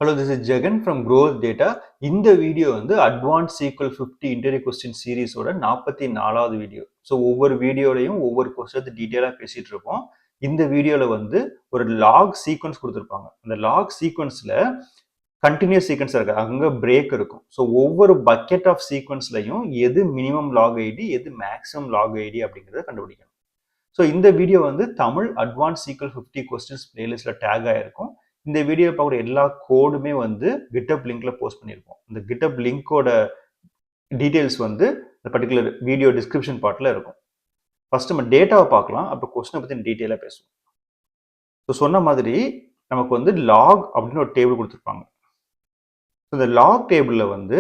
Hello, this is Jagan from Growth Data. இந்த video வந்து advance SQL 50 interview question சீரீஸோட 44வது வீடியோ. ஸோ ஒவ்வொரு வீடியோலையும் ஒவ்வொரு கொஸ்டின் டீட்டெயிலாக பேசிட்டு இருப்போம். இந்த வீடியோவில் வந்து ஒரு லாக் சீக்வன்ஸ் கொடுத்துருப்பாங்க. அந்த லாக் சீக்வன்ஸில் கண்டினியூஸ் சீக்வன்ஸ் இருக்கு, அங்கே பிரேக் இருக்கும். ஸோ ஒவ்வொரு பக்கெட் ஆஃப் சீக்வன்ஸ்லையும் எது மினிமம் லாக் ஐடி எது மேக்ஸிமம் லாக் ஐடி அப்படிங்கிறத கண்டுபிடிக்கணும். ஸோ இந்த வீடியோ வந்து தமிழ் அட்வான்ஸ் SQL 50 கொஸ்டின்ஸ் பிளேலிஸ்ட்ல டேக் ஆயிருக்கும். இந்த வீடியோ பார்க்குற எல்லா கோடுமே வந்து கிட்டப் லிங்க்ல போஸ்ட் பண்ணியிருப்போம். இந்த கிட்டப் லிங்கோட டீடைல்ஸ் வந்து இந்த பர்டிகுலர் வீடியோ டிஸ்கிரிப்ஷன் பார்ட்ல இருக்கும். ஃபர்ஸ்ட் நம்ம டேட்டாவை பார்க்கலாம், அப்புறம் கொஸ்டினை பற்றி டீட்டெயிலாக பேசுவோம். ஸோ சொன்ன மாதிரி நமக்கு வந்து லாக் அப்படின்னு ஒரு டேபிள் கொடுத்துருப்பாங்க. இந்த லாக் டேபிளில் வந்து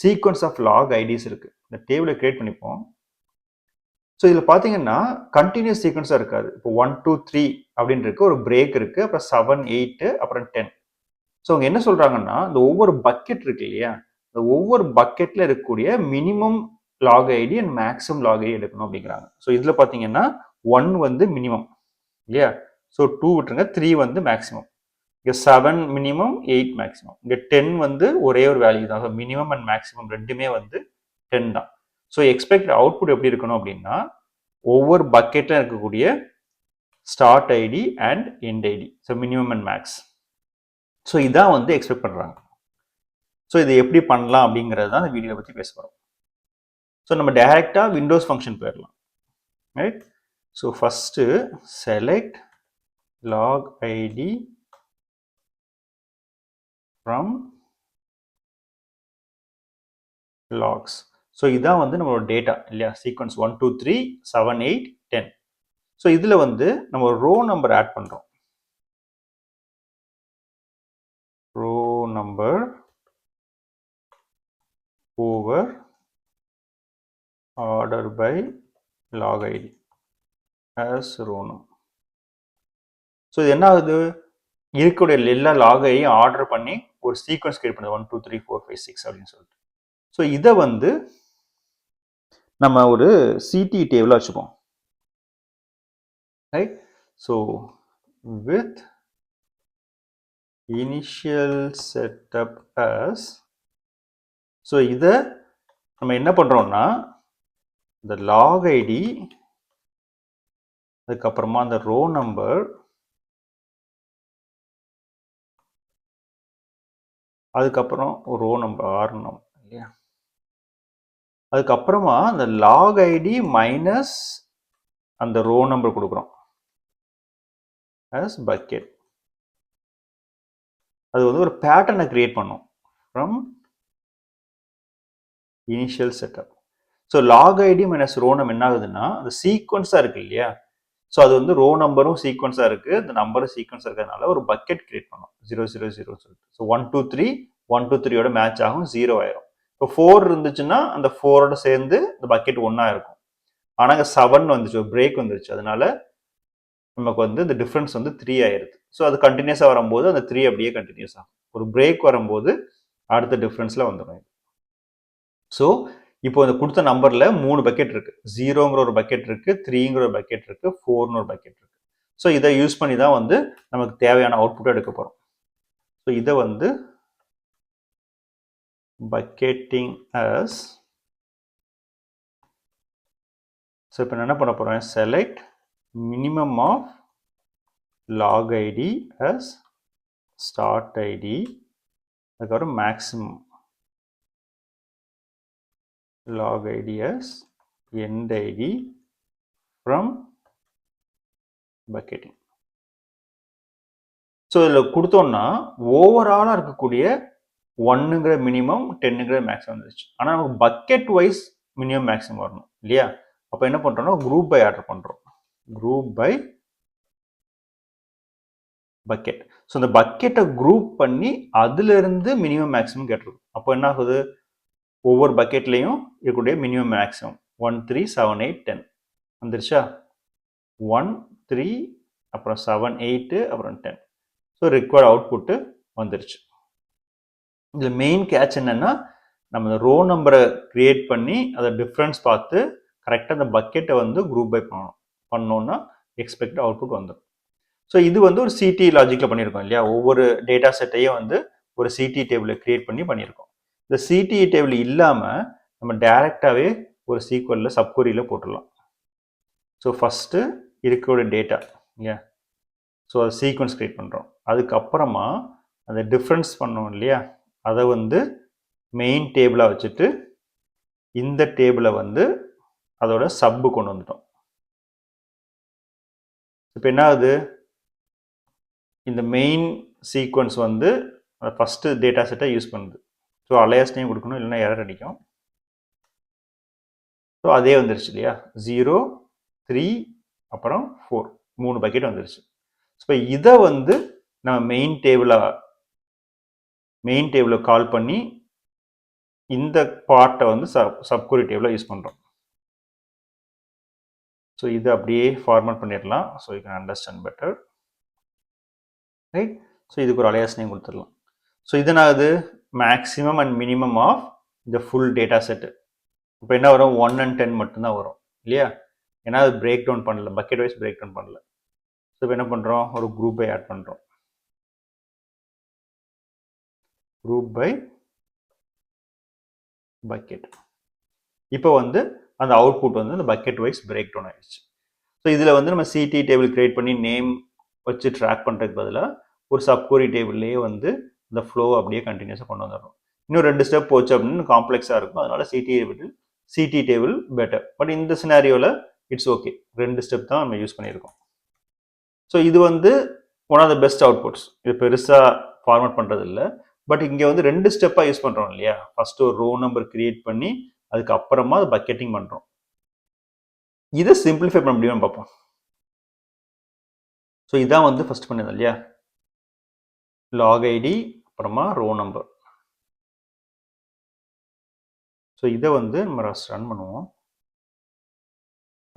சீக்வன்ஸ் ஆஃப் லாக் ஐடிஸ் இருக்கு. இந்த டேபிளை கிரியேட் பண்ணிப்போம். ஸோ இதில் பார்த்தீங்கன்னா கண்டினியூஸ் சீக்வன்ஸாக இருக்காது. இப்போ 1 2 3 அப்படின்னு இருக்கு, ஒரு பிரேக் இருக்கு, அப்புறம் 7 8 அப்புறம் 10. ஸோ அவங்க என்ன சொல்றாங்கன்னா, இந்த ஒவ்வொரு பக்கெட் இருக்கு இல்லையா, இந்த ஒவ்வொரு பக்கெட்ல இருக்கக்கூடிய minimum log ID and maximum log ID எடுக்கணும் அப்படிங்கிறாங்க. ஸோ இதில் பார்த்தீங்கன்னா 1 வந்து மினிமம் இல்லையா, ஸோ 2 விட்டுருங்க, 3 வந்து மேக்ஸிமம், இங்கே 7 மினிமம் 8 மேக்ஸிமம், இங்கே 10 வந்து ஒரே ஒரு வேல்யூ தான். ஸோ மினிமம் அண்ட் மேக்ஸிமம் ரெண்டுமே வந்து 10 தான். ஸோ எக்ஸ்பெக்ட் அவுட்புட் எப்படி இருக்கணும் அப்படின்னா, ஒவ்வொரு பக்கெட்ல இருக்கக்கூடிய start ID and end ID, so minimum and max. So இதான் வந்து எக்ஸ்பெக்ட் பண்ணுறாங்க. ஸோ இது எப்படி பண்ணலாம் அப்படிங்கிறது தான் இந்த வீடியோ பற்றி பேச போகிறோம். ஸோ நம்ம டைரெக்டாக விண்டோஸ் ஃபங்க்ஷன் போயிடலாம், right? So first select log ID from logs. So இதான் வந்து நம்மளோட டேட்டா இல்லையா, சீக்வன்ஸ் 1 2 3 7 8 10. ஸோ இதில் வந்து நம்ம ரோ நம்பர் ஆட் பண்ணுறோம். Row number over order by log ID as row number. So இது என்ன ஆகுது, இருக்கக்கூடிய எல்லா லாக் ஐடியும் ஆர்டர் பண்ணி ஒரு சீக்வன்ஸ் கிரியேட் பண்ணுது 1 2 3 4 5 6 அப்படின்னு சொல்லிட்டு. ஸோ இதை வந்து நம்ம ஒரு சிடி டேபிளாக வச்சுப்போம், right? So with initial setup as, ஸோ இதை நம்ம என்ன பண்ணுறோம்னா, இந்த லாக் ஐடி அதுக்கப்புறமா அந்த ரோ நம்பர் அதுக்கப்புறம் ரோ நம்பர் ஆர் நம்பர் இல்லையா, அதுக்கப்புறமா அந்த லாக் ஐடி மைனஸ் அந்த ரோ நம்பர் கொடுக்குறோம் as bucket. அது வந்து ஒரு பேட்டர்னை கிரியேட் பண்ணும் from initial setup. So log ID minus row number என்ன ஆகுதுன்னா, அந்த சீக்வன்ஸாக இருக்கு இல்லையா, ஸோ அது வந்து ரோ நம்பரும் சீக்வன்ஸாக இருக்கு, இந்த நம்பரும் சீக்வன்ஸாக இருக்கிறதுனால ஒரு பக்கெட் கிரியேட் பண்ணும் 0 0 0 சொல்லிட்டு. ஸோ 1 2 3 1 2 3யோட மேட்ச் ஆகும், 0 ஆயிரும். இப்போ 4 இருந்துச்சுன்னா அந்த 4ஓட சேர்ந்து இந்த பக்கெட் 1 இருக்கும். ஆனால் இங்கே 7 வந்துச்சு, பிரேக் வந்துருச்சு, அதனால நமக்கு வந்து இந்த டிஃப்ரென்ஸ் வந்து 3 ஆயிருது. ஸோ அது கண்டினியூஸாக வரும்போது அந்த 3 அப்படியே கண்டினியூஸ் ஆகும். ஒரு பிரேக் வரும்போது அடுத்த டிஃப்ரென்ஸில் வந்துடும். ஸோ இப்போ இந்த கொடுத்த நம்பரில் 3 பக்கெட் இருக்கு, 0ங்கிற ஒரு பக்கெட் இருக்கு, 3ங்கிற ஒரு பக்கெட் இருக்கு, 4ன்னு ஒரு பக்கெட் இருக்கு. ஸோ இதை யூஸ் பண்ணி தான் வந்து நமக்கு தேவையான அவுட்புட் எடுக்க போகிறோம். ஸோ இதை வந்து பக்கெட்டிங் as, ஸோ இப்போ என்ன பண்ண போகிறோம், select minimum of log ID as start ID, அதுக்கப்புறம் maximum log id as end id from bucketing. So இதில் கொடுத்தோம்னா ஓவராலாக இருக்கக்கூடிய 1ங்கிற மினிமம் 10ங்கிற மேக்ஸிமம் வந்துருச்சு. ஆனால் நமக்கு பக்கெட் வைஸ் மினிமம் மேக்ஸிமம் வரணும் இல்லையா, அப்போ என்ன பண்ணுறோம்னா குரூப் பை ஆர்டர் பண்ணுறோம், குரூப் பை பக்கெட். ஸோ இந்த பக்கெட்டை குரூப் பண்ணி அதுலேருந்து மினிமம் மேக்ஸிமம் கேட்டிருக்கும். அப்போ என்ன ஆகுது, ஒவ்வொரு பக்கெட்லையும் இருக்கக்கூடிய மினிமம் மேக்ஸிமம் 1 3 7 8 10 வந்துருச்சா, 1 3 அப்புறம் 7 8 அப்புறம் 10. ஸோ ரிக்வயர்ட் அவுட்புட்டு வந்துருச்சு. இதில் மெயின் கேட்ச் என்னன்னா, நம்ம ரோ நம்பரை கிரியேட் பண்ணி அதை டிஃப்ரென்ஸ் பார்த்து கரெக்டாக அந்த பக்கெட்டை வந்து குரூப் பை பண்ணோம்னா எக்ஸ்பெக்ட் அவுட்புட் வந்துடும். ஸோ இது வந்து ஒரு சிடி லாஜிக்கில் பண்ணியிருக்கோம் இல்லையா, ஒவ்வொரு டேட்டா செட்டையும் வந்து ஒரு சிடி டேபிளை கிரியேட் பண்ணி பண்ணியிருக்கோம். இந்த சிடிஇ டேபிள் இல்லாமல் நம்ம டைரெக்டாகவே ஒரு சீக்வலில் சப்கொரியில் போட்டுடலாம். ஸோ ஃபஸ்ட்டு இருக்கிற டேட்டா இல்லையா, ஸோ அது சீக்வன்ஸ் கிரியேட் பண்ணுறோம். அதுக்கப்புறமா அந்த டிஃப்ரென்ஸ் பண்ணோம் இல்லையா, அதை வந்து மெயின் டேபிளாக வச்சுட்டு இந்த டேபிளை வந்து அதோட சப்பு கொண்டு வந்துட்டோம். இப்போ என்ன ஆகுது, இந்த மெயின் சீக்வன்ஸ் வந்து ஃபஸ்ட்டு டேட்டா செட்டை யூஸ் பண்ணுது. ஸோ அலையாஸ் நேம் கொடுக்கணும், இல்லைன்னா எரர் அடிக்கும். ஸோ அதே வந்துருச்சு இல்லையா, 0, 3 அப்புறம் 4 3 பக்கெட் வந்துருச்சு. இப்போ இதை வந்து நம்ம மெயின் டேபிளை கால் பண்ணி இந்த பார்ட்டை வந்து சப்கொரி டேபிளை யூஸ் பண்ணுறோம். ஸோ இதை அப்படியே ஃபார்மேட் பண்ணிடலாம். So you can understand better, right. So இதுக்கு ஒரு அலையாஸ் நேம் கொடுத்துடலாம். ஸோ இதனாவது மேக்ஸிமம் அண்ட் மினிமம் ஆஃப் இந்த ஃபுல் டேட்டா செட்டு. இப்போ என்ன வரும், 1 and 10 மட்டும்தான் வரும் இல்லையா, ஏன்னா அது பிரேக் டவுன் பண்ணல, பக்கெட் வைஸ் பிரேக் டவுன் பண்ணல. ஸோ இப்போ என்ன பண்ணுறோம், ஒரு குரூப் பை ஆட் பண்ணுறோம். Group by bucket. இப்போ வந்து அந்த அவுட்புட் வந்து அந்த பக்கெட் வைஸ் பிரேக் டவுன் ஆயிடுச்சு. ஸோ இதில் வந்து நம்ம சிடி டேபிள் கிரியேட் பண்ணி நேம் வச்சு ட்ராக் பண்ணுறதுக்கு பதிலாக ஒரு சப்கொரி டேபிள்லேயே வந்து இந்த ஃப்ளோ அப்படியே கண்டினியூஸாக கொண்டு வந்துடுறோம். இன்னும் 2 ஸ்டெப் போச்சு அப்படின்னு காம்ப்ளெக்ஸாக இருக்கும், அதனால சிடி டேபிள் பெட்டர். பட் இந்த சினாரியோவில் இட்ஸ் ஓகே, 2 ஸ்டெப் தான் நம்ம யூஸ் பண்ணியிருக்கோம். ஸோ இது வந்து one of the best outputs. இது பெருசாக ஃபார்மேட் பண்ணுறது இல்லை, பட் இங்கே வந்து 2 ஸ்டெப்பாக யூஸ் பண்ணுறோம் இல்லையா. ஃபஸ்ட்டு ஒரு ரோ நம்பர் கிரியேட் பண்ணி அதுக்கப்புறமா அது பக்கெட்டிங் பண்ணுறோம். இதை சிம்பிளிஃபை பண்ண முடியும்னு பார்ப்போம். ஸோ இதான் வந்து ஃபஸ்ட் பண்ணது இல்லையா, லாக் ஐடி அப்புறமா ரோ நம்பர். ஸோ இதை வந்து நம்ம ரன் பண்ணுவோம்.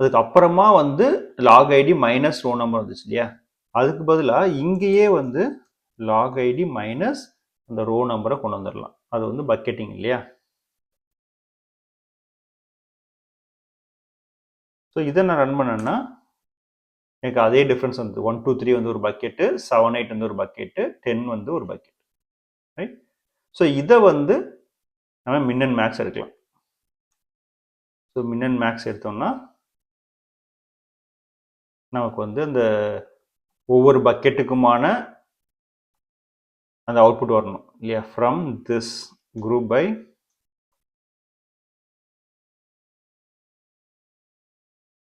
அதுக்கப்புறமா வந்து log ID minus row number வந்துச்சு இல்லையா, அதுக்கு பதிலாக இங்கேயே வந்து லாக் ஐடி மைனஸ் அந்த ரோ நம்பரை கொண்டு வந்துடலாம். அது வந்து பக்கெட்டிங் இல்லையா. ஸோ இதை நான் ரன் பண்ணேன்னா எனக்கு அதே டிஃப்ரென்ஸ் வந்து 1 2 3 வந்து ஒரு பக்கெட்டு, 7 8 வந்து ஒரு பக்கெட்டு, 10 வந்து ஒரு பக்கெட், ரைட். ஸோ இதை வந்து நம்ம மின் அண்ட் மேக்ஸ் எடுக்கலாம். ஸோ மின் அண்ட் மேக்ஸ் எடுத்தோம்னா நமக்கு வந்து அந்த ஒவ்வொரு பக்கெட்டுக்குமான அந்த அவுட்புட் வரணும் இல்லையா, from this group by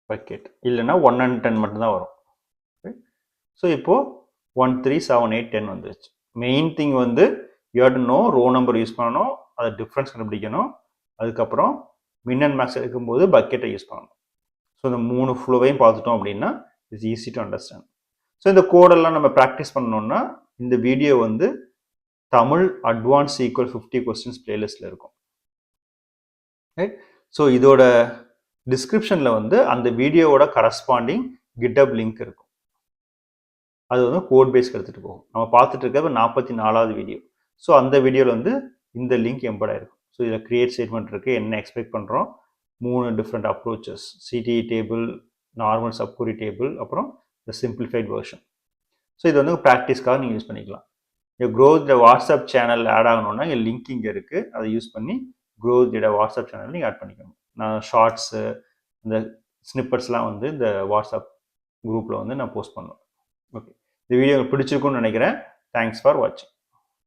bucket, இல்லைன்னா 1 and 10 மட்டும்தான் வரும். ஸோ இப்போ 1 3 7 8 10 வந்துருச்சு. மெயின் திங் வந்து you have to know row number use பண்ணணும், அதை டிஃப்ரென்ஸ் கண்டுபிடிக்கணும், அதுக்கப்புறம் மின் அண்ட் மேக்ஸ் எடுக்கும்போது பக்கெட்டை யூஸ் பண்ணணும். ஸோ இந்த 3 ஃப்ளோவையும் பார்த்துட்டோம் அப்படின்னா it's easy to understand. So இந்த கோடெல்லாம் நம்ம ப்ராக்டிஸ் பண்ணணும்னா இந்த வீடியோ வந்து தமிழ் அட்வான்ஸ் ஈக்குவல் 50 கொஸ்டின்ஸ் பிளேலிஸ்ட்டில் இருக்கும், ரைட். ஸோ இதோட டிஸ்கிரிப்ஷனில் வந்து அந்த வீடியோவோட கரஸ்பாண்டிங் GitHub லிங்க் இருக்கும். அது வந்து கோட் பேஸ்க்கு எடுத்துகிட்டு போகும். நம்ம பார்த்துட்டு இருக்கிறது 44வது வீடியோ. ஸோ அந்த வீடியோவில் வந்து இந்த லிங்க் எம்பட் ஆயிருக்கும். ஸோ இதில் கிரியேட் ஸ்டேட்மெண்ட் இருக்குது, என்ன எக்ஸ்பெக்ட் பண்ணுறோம், 3 different approaches, CTE table, normal subquery table, அப்புறம் இந்த சிம்பிளிஃபைட் வெர்ஷன். ஸோ இது வந்து ப்ராக்டிஸ்க்காக நீங்கள் யூஸ் பண்ணிக்கலாம். இங்கே க்ரோத் வாட்ஸ்அப் சேனல் ஆட் ஆகணும்னா இங்கே லிங்க் இங்கே இருக்குது, அதை யூஸ் பண்ணி க்ரோத் வாட்ஸ்அப் சேனல் நீங்கள் ஆட் பண்ணிக்கணும். நான் ஷார்ட்ஸு இந்த ஸ்னிப்பர்ஸ்லாம் வந்து இந்த வாட்ஸ்அப் குரூப்பில் வந்து நான் போஸ்ட் பண்ணுவேன். ஓகே, இந்த வீடியோ உங்களுக்கு பிடிச்சிருக்கும்னு நினைக்கிறேன். தேங்க்ஸ் ஃபார் வாட்சிங்.